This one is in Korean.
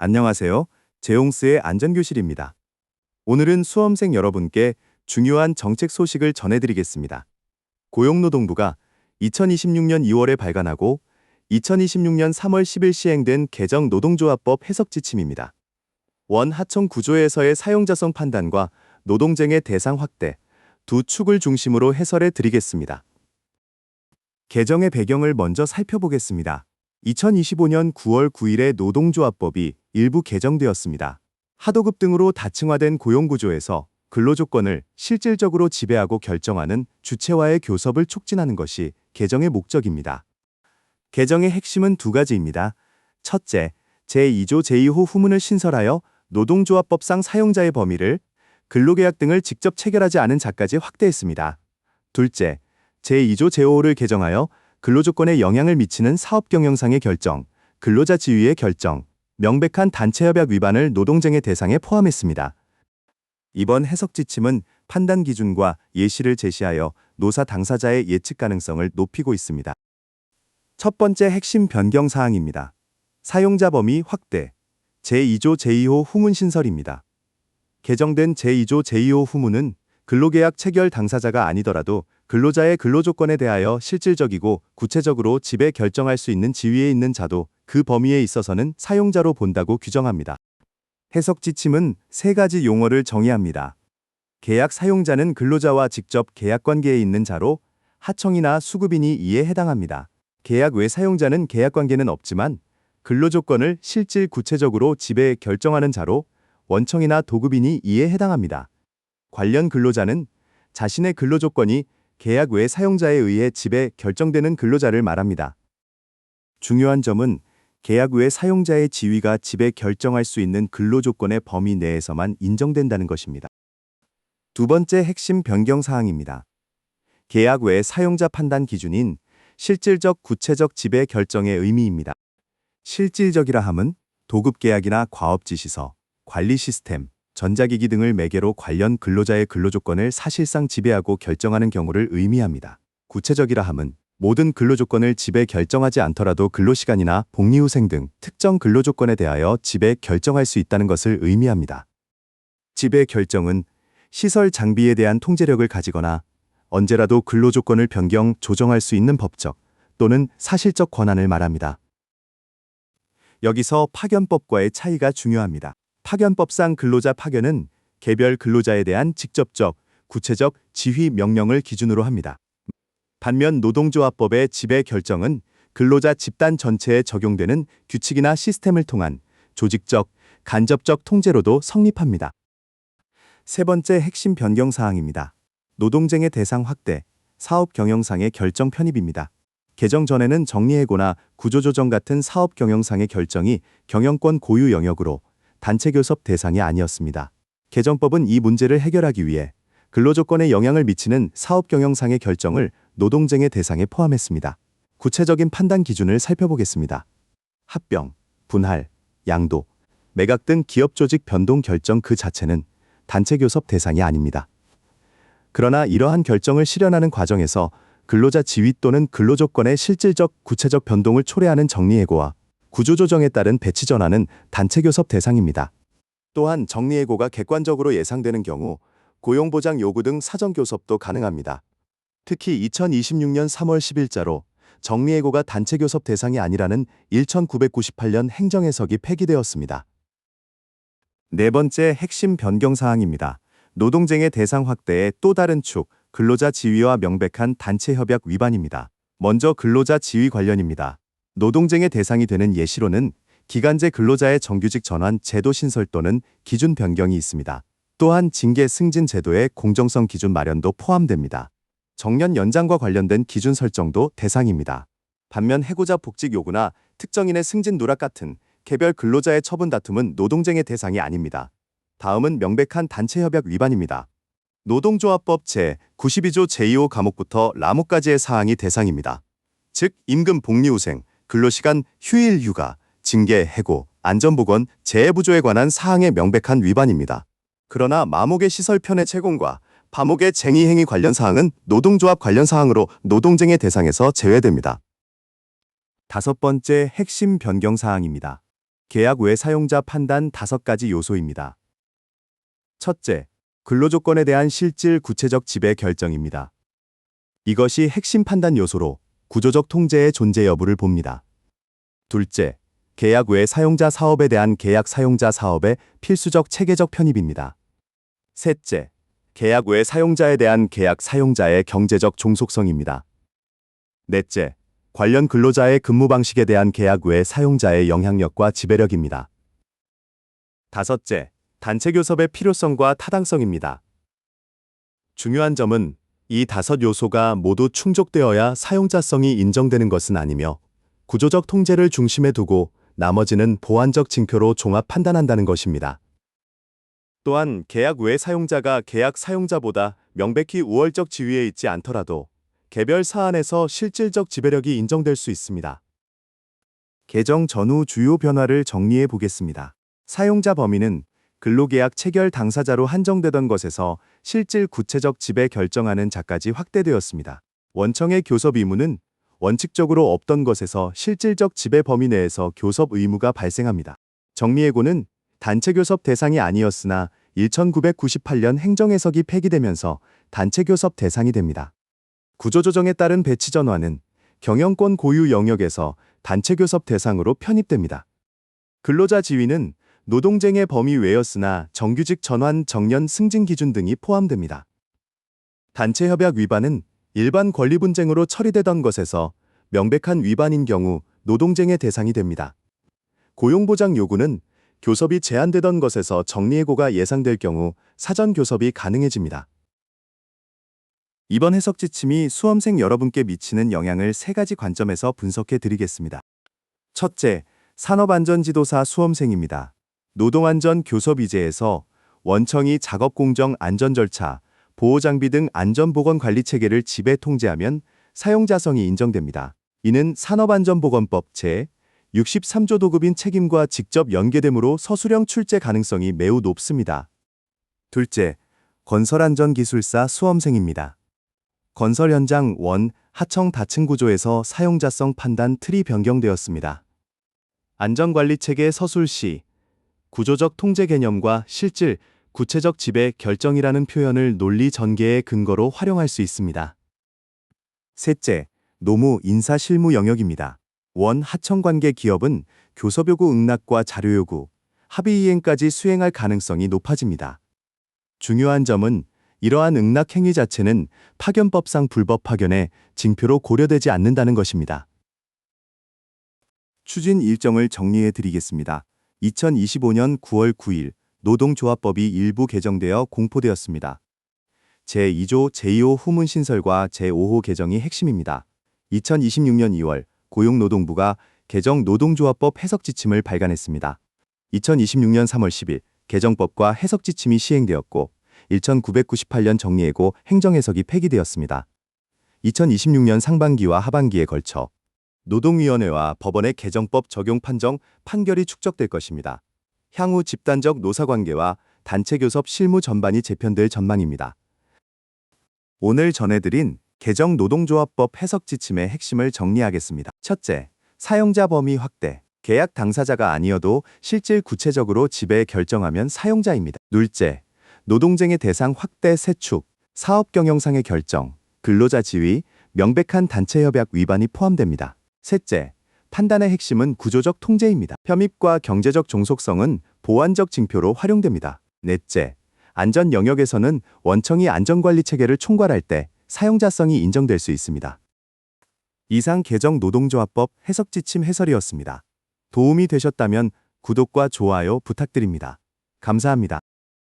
안녕하세요. 제용스의 안전교실입니다. 오늘은 수험생 여러분께 중요한 정책 소식을 전해드리겠습니다. 고용노동부가 2026년 2월에 발간하고 2026년 3월 10일 시행된 개정 노동조합법 해석 지침입니다. 원 하청 구조에서의 사용자성 판단과 노동쟁의 대상 확대, 두 축을 중심으로 해설해 드리겠습니다. 개정의 배경을 먼저 살펴보겠습니다. 2025년 9월 9일에 노동조합법이 일부 개정되었습니다. 하도급 등으로 다층화된 고용구조에서 근로조건을 실질적으로 지배하고 결정하는 주체와의 교섭을 촉진하는 것이 개정의 목적입니다. 개정의 핵심은 두 가지입니다. 첫째, 제2조 제2호 후문을 신설하여 노동조합법상 사용자의 범위를 근로계약 등을 직접 체결하지 않은 자까지 확대했습니다. 둘째, 제2조 제5호를 개정하여 근로조건에 영향을 미치는 사업경영상의 결정, 근로자 지위의 결정, 명백한 단체협약 위반을 노동쟁의 대상에 포함했습니다. 이번 해석 지침은 판단 기준과 예시를 제시하여 노사 당사자의 예측 가능성을 높이고 있습니다. 첫 번째 핵심 변경 사항입니다. 사용자 범위 확대, 제2조 제2호 후문 신설입니다. 개정된 제2조 제2호 후문은 근로계약 체결 당사자가 아니더라도 근로자의 근로조건에 대하여 실질적이고 구체적으로 지배 결정할 수 있는 지위에 있는 자도 그 범위에 있어서는 사용자로 본다고 규정합니다. 해석 지침은 세 가지 용어를 정의합니다. 계약 사용자는 근로자와 직접 계약관계에 있는 자로 하청이나 수급인이 이에 해당합니다. 계약 외 사용자는 계약관계는 없지만 근로조건을 실질 구체적으로 지배 결정하는 자로 원청이나 도급인이 이에 해당합니다. 관련 근로자는 자신의 근로조건이 계약 외 사용자에 의해 지배 결정되는 근로자를 말합니다. 중요한 점은 계약 외 사용자의 지위가 지배 결정할 수 있는 근로조건의 범위 내에서만 인정된다는 것입니다. 두 번째 핵심 변경 사항입니다. 계약 외 사용자 판단 기준인 실질적 구체적 지배 결정의 의미입니다. 실질적이라 함은 도급계약이나 과업지시서, 관리 시스템, 전자기기 등을 매개로 관련 근로자의 근로조건을 사실상 지배하고 결정하는 경우를 의미합니다. 구체적이라 함은 모든 근로조건을 지배 결정하지 않더라도 근로시간이나 복리후생 등 특정 근로조건에 대하여 지배 결정할 수 있다는 것을 의미합니다. 지배 결정은 시설 장비에 대한 통제력을 가지거나 언제라도 근로조건을 변경, 조정할 수 있는 법적 또는 사실적 권한을 말합니다. 여기서 파견법과의 차이가 중요합니다. 파견법상 근로자 파견은 개별 근로자에 대한 직접적, 구체적 지휘 명령을 기준으로 합니다. 반면 노동조합법의 지배 결정은 근로자 집단 전체에 적용되는 규칙이나 시스템을 통한 조직적, 간접적 통제로도 성립합니다. 세 번째 핵심 변경 사항입니다. 노동쟁의 대상 확대, 사업 경영상의 결정 편입입니다. 개정 전에는 정리해고나 구조조정 같은 사업 경영상의 결정이 경영권 고유 영역으로 단체 교섭 대상이 아니었습니다. 개정법은 이 문제를 해결하기 위해 근로조건에 영향을 미치는 사업 경영상의 결정을 노동쟁의 대상에 포함했습니다. 구체적인 판단 기준을 살펴보겠습니다. 합병, 분할, 양도, 매각 등 기업 조직 변동 결정 그 자체는 단체 교섭 대상이 아닙니다. 그러나 이러한 결정을 실현하는 과정에서 근로자 지위 또는 근로조건의 실질적 구체적 변동을 초래하는 정리해고와 구조조정에 따른 배치 전환은 단체 교섭 대상입니다. 또한 정리해고가 객관적으로 예상되는 경우 고용보장 요구 등 사전 교섭도 가능합니다. 특히 2026년 3월 10일자로 정리해고가 단체 교섭 대상이 아니라는 1998년 행정해석이 폐기되었습니다. 네 번째 핵심 변경 사항입니다. 노동쟁의 대상 확대의 또 다른 축, 근로자 지위와 명백한 단체 협약 위반입니다. 먼저 근로자 지위 관련입니다. 노동쟁의 대상이 되는 예시로는 기간제 근로자의 정규직 전환 제도 신설 또는 기준 변경이 있습니다. 또한 징계 승진 제도의 공정성 기준 마련도 포함됩니다. 정년 연장과 관련된 기준 설정도 대상입니다. 반면 해고자 복직 요구나 특정인의 승진 누락 같은 개별 근로자의 처분 다툼은 노동쟁의 대상이 아닙니다. 다음은 명백한 단체협약 위반입니다. 노동조합법 제92조 제2호 과목부터 라모까지의 사항이 대상입니다. 즉 임금 복리후생, 근로시간, 휴일 휴가, 징계, 해고, 안전보건, 재해부조에 관한 사항의 명백한 위반입니다. 그러나 마목의 시설 편의 채공과 파목의 쟁의행위 관련 사항은 노동조합 관련 사항으로 노동쟁의 대상에서 제외됩니다. 다섯 번째 핵심 변경 사항입니다. 계약 외 사용자 판단 5가지 요소입니다. 첫째, 근로조건에 대한 실질 구체적 지배 결정입니다. 이것이 핵심 판단 요소로 구조적 통제의 존재 여부를 봅니다. 둘째, 계약 외 사용자 사업에 대한 계약 사용자 사업의 필수적 체계적 편입입니다. 셋째, 계약 외 사용자에 대한 계약 사용자의 경제적 종속성입니다. 넷째, 관련 근로자의 근무 방식에 대한 계약 외 사용자의 영향력과 지배력입니다. 다섯째, 단체 교섭의 필요성과 타당성입니다. 중요한 점은 이 5 요소가 모두 충족되어야 사용자성이 인정되는 것은 아니며 구조적 통제를 중심에 두고 나머지는 보완적 징표로 종합 판단한다는 것입니다. 또한 계약 외 사용자가 계약 사용자보다 명백히 우월적 지위에 있지 않더라도 개별 사안에서 실질적 지배력이 인정될 수 있습니다. 개정 전후 주요 변화를 정리해 보겠습니다. 사용자 범위는 근로계약 체결 당사자로 한정되던 것에서 실질 구체적 지배 결정하는 자까지 확대되었습니다. 원청의 교섭 의무는 원칙적으로 없던 것에서 실질적 지배 범위 내에서 교섭 의무가 발생합니다. 정리해고는 단체 교섭 대상이 아니었으나 1998년 행정해석이 폐기되면서 단체 교섭 대상이 됩니다. 구조조정에 따른 배치 전환은 경영권 고유 영역에서 단체 교섭 대상으로 편입됩니다. 근로자 지위는 노동쟁의 범위 외였으나 정규직 전환, 정년, 승진 기준 등이 포함됩니다. 단체 협약 위반은 일반 권리 분쟁으로 처리되던 것에서 명백한 위반인 경우 노동쟁의 대상이 됩니다. 고용보장 요구는 교섭이 제한되던 것에서 정리해고가 예상될 경우 사전 교섭이 가능해집니다. 이번 해석 지침이 수험생 여러분께 미치는 영향을 3가지 관점에서 분석해 드리겠습니다. 첫째, 산업안전지도사 수험생입니다. 노동안전 교섭의제에서 원청이 작업공정 안전 절차, 보호장비 등 안전보건관리 체계를 지배 통제하면 사용자성이 인정됩니다. 이는 산업안전보건법 제63조 도급인 책임과 직접 연계되므로 서술형 출제 가능성이 매우 높습니다. 둘째, 건설안전기술사 수험생입니다. 건설 현장 원, 하청 다층 구조에서 사용자성 판단 틀이 변경되었습니다. 안전관리체계 서술시 구조적 통제 개념과 실질, 구체적 지배 결정이라는 표현을 논리 전개의 근거로 활용할 수 있습니다. 셋째, 노무 인사 실무 영역입니다. 원 하청관계 기업은 교섭요구 응납과 자료요구, 합의 이행까지 수행할 가능성이 높아집니다. 중요한 점은 이러한 응납 행위 자체는 파견법상 불법 파견에 징표로 고려되지 않는다는 것입니다. 추진 일정을 정리해 드리겠습니다. 2025년 9월 9일 노동조합법이 일부 개정되어 공포되었습니다. 제2조 제2호 후문 신설과 제5호 개정이 핵심입니다. 2026년 2월 고용노동부가 개정 노동조합법 해석 지침을 발간했습니다. 2026년 3월 10일 개정법과 해석 지침이 시행되었고 1998년 정리해고 행정해석이 폐기되었습니다. 2026년 상반기와 하반기에 걸쳐 노동위원회와 법원의 개정법 적용 판결이 축적될 것입니다. 향후 집단적 노사관계와 단체교섭 실무 전반이 재편될 전망입니다. 오늘 전해드린 개정 노동조합법 해석 지침의 핵심을 정리하겠습니다. 첫째, 사용자 범위 확대. 계약 당사자가 아니어도 실질 구체적으로 지배 결정하면 사용자입니다. 둘째, 노동쟁의 대상 확대 세축, 사업 경영상의 결정, 근로자 지위, 명백한 단체 협약 위반이 포함됩니다. 셋째, 판단의 핵심은 구조적 통제입니다. 편입과 경제적 종속성은 보완적 징표로 활용됩니다. 넷째, 안전 영역에서는 원청이 안전관리 체계를 총괄할 때 사용자성이 인정될 수 있습니다. 이상 개정 노동조합법 해석 지침 해설이었습니다. 도움이 되셨다면 구독과 좋아요 부탁드립니다. 감사합니다.